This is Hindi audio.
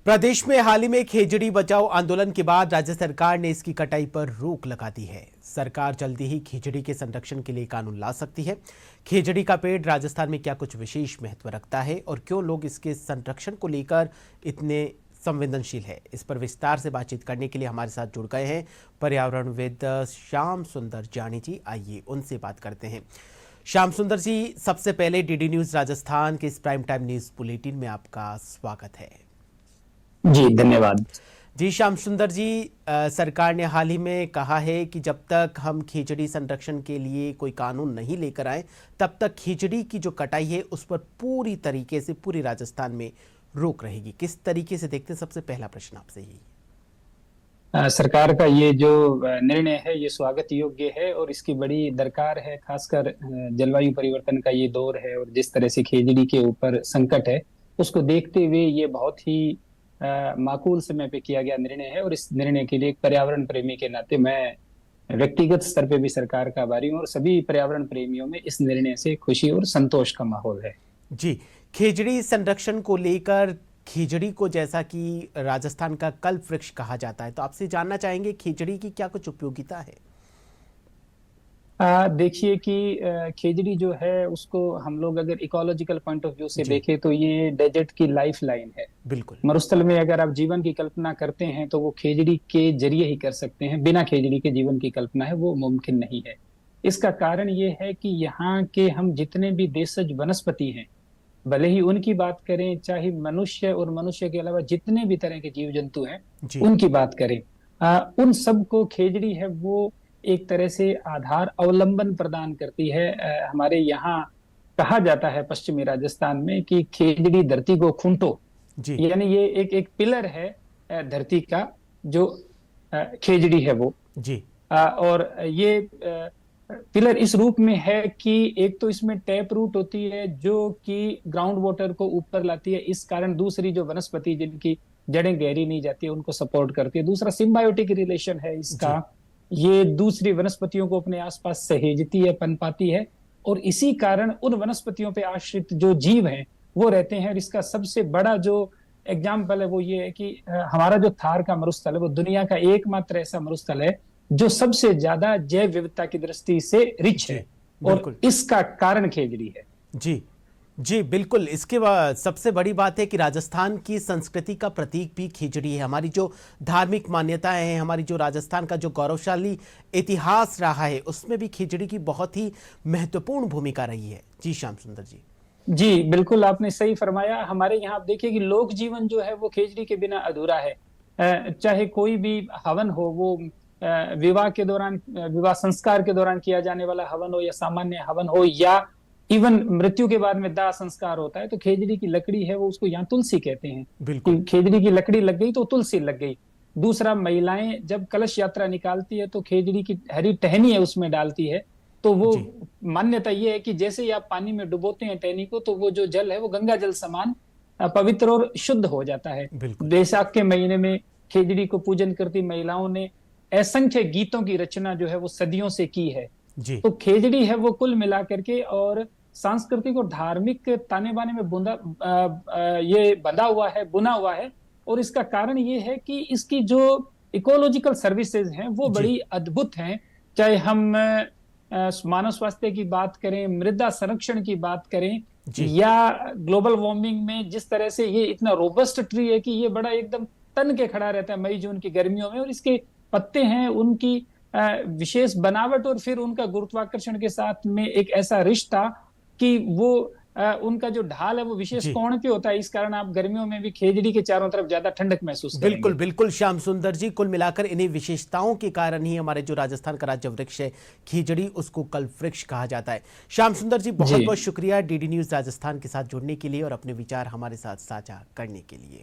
प्रदेश में हाल ही में खेजड़ी बचाओ आंदोलन के बाद राज्य सरकार ने इसकी कटाई पर रोक लगा दी है। सरकार जल्दी ही खेजड़ी के संरक्षण के लिए कानून ला सकती है। खेजड़ी का पेड़ राजस्थान में क्या कुछ विशेष महत्व रखता है और क्यों लोग इसके संरक्षण को लेकर इतने संवेदनशील है, इस पर विस्तार से बातचीत करने के लिए हमारे साथ जुड़ गए हैं पर्यावरणविद श्याम सुंदर जानी जी। आइए उनसे बात करते हैं। श्याम सुंदर जी, सबसे पहले डीडी न्यूज राजस्थान के इस प्राइम टाइम न्यूज बुलेटिन में आपका स्वागत है। जी धन्यवाद। जी श्याम सुंदर जी, सरकार ने हाल ही में कहा है कि जब तक हम खेजड़ी संरक्षण के लिए कोई कानून नहीं लेकर आए तब तक खेजड़ी की जो कटाई है उस पर पूरी तरीके से पूरे राजस्थान में रोक रहेगी। किस तरीके से देखते हैं? सबसे पहला प्रश्न आपसे यही। सरकार का ये जो निर्णय है ये स्वागत योग्य है और इसकी बड़ी दरकार है। खासकर जलवायु परिवर्तन का ये दौर है और जिस तरह से खेजड़ी के ऊपर संकट है उसको देखते हुए ये बहुत ही माकूल समय पे किया गया निर्णय है। और इस निर्णय के लिए एक पर्यावरण प्रेमी के नाते मैं व्यक्तिगत स्तर पे भी सरकार का आभारी हूँ और सभी पर्यावरण प्रेमियों में इस निर्णय से खुशी और संतोष का माहौल है। जी, खेजड़ी संरक्षण को लेकर, खेजड़ी को जैसा कि राजस्थान का कल्प वृक्ष कहा जाता है, तो आपसे जानना चाहेंगे खेजड़ी की क्या कुछ उपयोगिता है? देखिए कि खेजड़ी जो है उसको हम लोग अगर इकोलॉजिकल पॉइंट ऑफ व्यू से देखें तो ये डेजर्ट की लाइफ लाइन है। बिल्कुल। मरुस्थल में अगर आप जीवन की कल्पना करते हैं तो वो खेजड़ी के जरिए ही कर सकते हैं। बिना खेजड़ी के जीवन की कल्पना है वो मुमकिन नहीं है। इसका कारण ये है कि यहाँ के हम जितने भी देशज वनस्पति हैं, भले ही उनकी बात करें, चाहे मनुष्य और मनुष्य के अलावा जितने भी तरह के जीव जंतु हैं उनकी बात करें, उन सबको खेजड़ी है वो एक तरह से आधार अवलंबन प्रदान करती है। हमारे यहाँ कहा जाता है पश्चिमी राजस्थान में कि खेजड़ी धरती को खूंटो, यानी ये एक पिलर है धरती का, जो खेजड़ी है वो जी। और ये पिलर इस रूप में है कि एक तो इसमें टैप रूट होती है जो कि ग्राउंड वाटर को ऊपर लाती है, इस कारण दूसरी जो वनस्पति जिनकी जड़ें गहरी नहीं जाती है उनको सपोर्ट करती है। दूसरा सिम्बायोटिक रिलेशन है इसका, ये दूसरी वनस्पतियों को अपने आसपास सहेजती है, पनपाती है और इसी कारण उन वनस्पतियों पे आश्रित जो जीव हैं वो रहते हैं। और इसका सबसे बड़ा जो एग्जाम्पल है वो ये है कि हमारा जो थार का मरुस्थल है वो दुनिया का एकमात्र ऐसा मरुस्थल है जो सबसे ज्यादा जैव विविधता की दृष्टि से रिच है और इसका कारण खेजड़ी है। जी जी बिल्कुल। इसके बाद सबसे बड़ी बात है कि राजस्थान की संस्कृति का प्रतीक भी खेजड़ी है। हमारी जो धार्मिक मान्यताएं हैं, हमारी जो राजस्थान का जो गौरवशाली इतिहास रहा है उसमें भी खेजड़ी की बहुत ही महत्वपूर्ण भूमिका रही है। जी श्याम सुंदर जी। जी बिल्कुल, आपने सही फरमाया। हमारे यहाँ आप देखिए कि लोक जीवन जो है वो खेजड़ी के बिना अधूरा है। चाहे कोई भी हवन हो, वो विवाह के दौरान, विवाह संस्कार के दौरान किया जाने वाला हवन हो या सामान्य हवन हो या इवन मृत्यु के बाद में दाह संस्कार होता है, तो खेजड़ी की लकड़ी है वो, उसको यहाँ तुलसी कहते हैं। बिल्कुल, खेजड़ी की लकड़ी लग गई तो तुलसी लग गई। दूसरा, महिलाएं जब कलश यात्रा निकालती है तो खेजड़ी की हरी टहनी है उसमें डालती है, तो वो मान्यता ये है कि जैसे ही आप पानी में डुबोते हैं टहनी को तो वो जो जल है वो गंगा जल समान पवित्र और शुद्ध हो जाता है। बैसाख के महीने में खेजड़ी को पूजन करती महिलाओं ने असंख्य गीतों की रचना जो है वो सदियों से की है। तो खेजड़ी है वो कुल मिलाकर के और सांस्कृतिक और धार्मिक ताने बाने में ये बंधा हुआ है, बुना हुआ है। और इसका कारण ये है कि इसकी जो इकोलॉजिकल सर्विसेज हैं वो बड़ी अद्भुत हैं। चाहे हम मानव स्वास्थ्य की बात करें, मृदा संरक्षण की बात करें या ग्लोबल वार्मिंग में जिस तरह से ये इतना रोबस्ट ट्री है कि ये बड़ा एकदम तन के खड़ा रहता है मई जून की गर्मियों में, और इसके पत्ते हैं उनकी विशेष बनावट और फिर उनका गुरुत्वाकर्षण के साथ में एक ऐसा रिश्ता कि वो उनका जो ढाल है वो विशेष कोण पे होता है। इस कारण आप गर्मियों में भी खेजड़ी के चारों तरफ ज्यादा ठंडक महसूस करेंगे। बिल्कुल बिल्कुल श्याम सुंदर जी, कुल मिलाकर इन्हीं विशेषताओं के कारण ही हमारे जो राजस्थान का राज्य वृक्ष है खेजड़ी, उसको कल्प वृक्ष कहा जाता है। श्याम सुंदर जी, बहुत बहुत शुक्रिया डीडी न्यूज राजस्थान के साथ जुड़ने के लिए और अपने विचार हमारे साथ साझा करने के लिए।